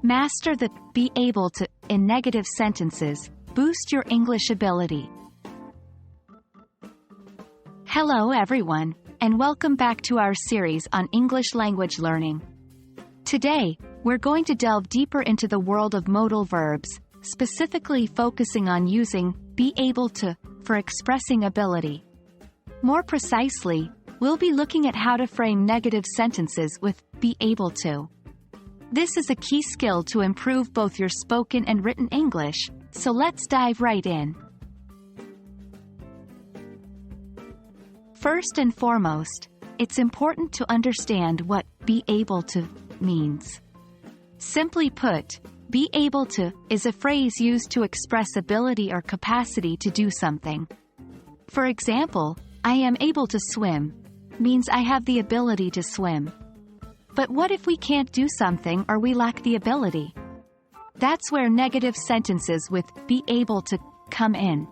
Master the be able to in negative sentences. Boost your English ability. Hello everyone, and welcome back to our series on English language learning. Today, we're going to delve deeper into the world of modal verbs, specifically focusing on using be able to for expressing ability. More precisely, we'll be looking at how to frame negative sentences with be able to. This is a key skill to improve both your spoken and written English, so let's dive right in. First and foremost, it's important to understand what be able to means. Simply put, be able to is a phrase used to express ability or capacity to do something. For example, I am able to swim means I have the ability to swim. But what if we can't do something or we lack the ability? That's where negative sentences with be able to come in.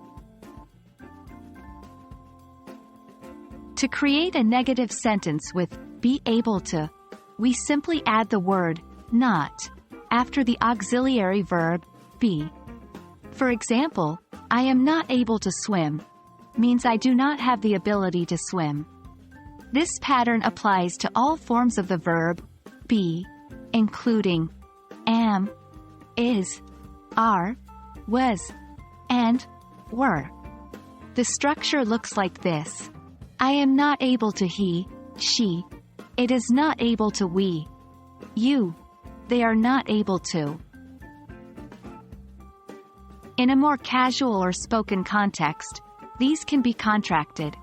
To create a negative sentence with be able to, we simply add the word not after the auxiliary verb be. For example, I am not able to swim means I do not have the ability to swim. This pattern applies to all forms of the verb be, including am, is, are, was, and were. The structure looks like this. I am not able to he, she. It is not able to we, you. They are not able to. In a more casual or spoken context, these can be contracted.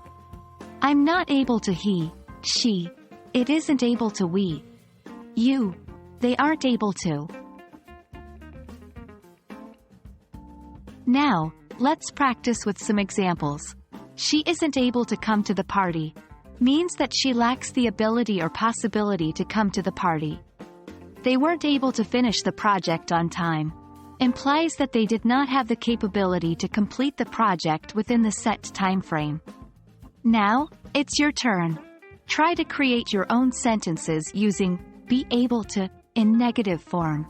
I'm not able to he, she. It isn't able to we, you. They aren't able to. Now, let's practice with some examples. She isn't able to come to the party means that she lacks the ability or possibility to come to the party. They weren't able to finish the project on time implies that they did not have the capability to complete the project within the set time frame. Now, it's your turn. Try to create your own sentences using be able to in negative form.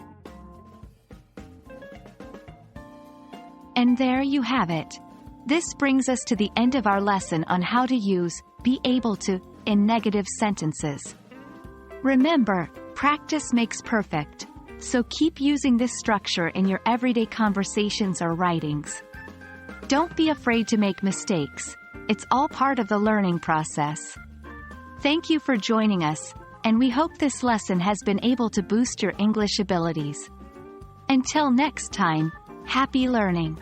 And there you have it. This brings us to the end of our lesson on how to use be able to in negative sentences. Remember, practice makes perfect, so keep using this structure in your everyday conversations or writings. Don't be afraid to make mistakes. It's all part of the learning process. Thank you for joining us, and we hope this lesson has been able to boost your English abilities. Until next time, happy learning!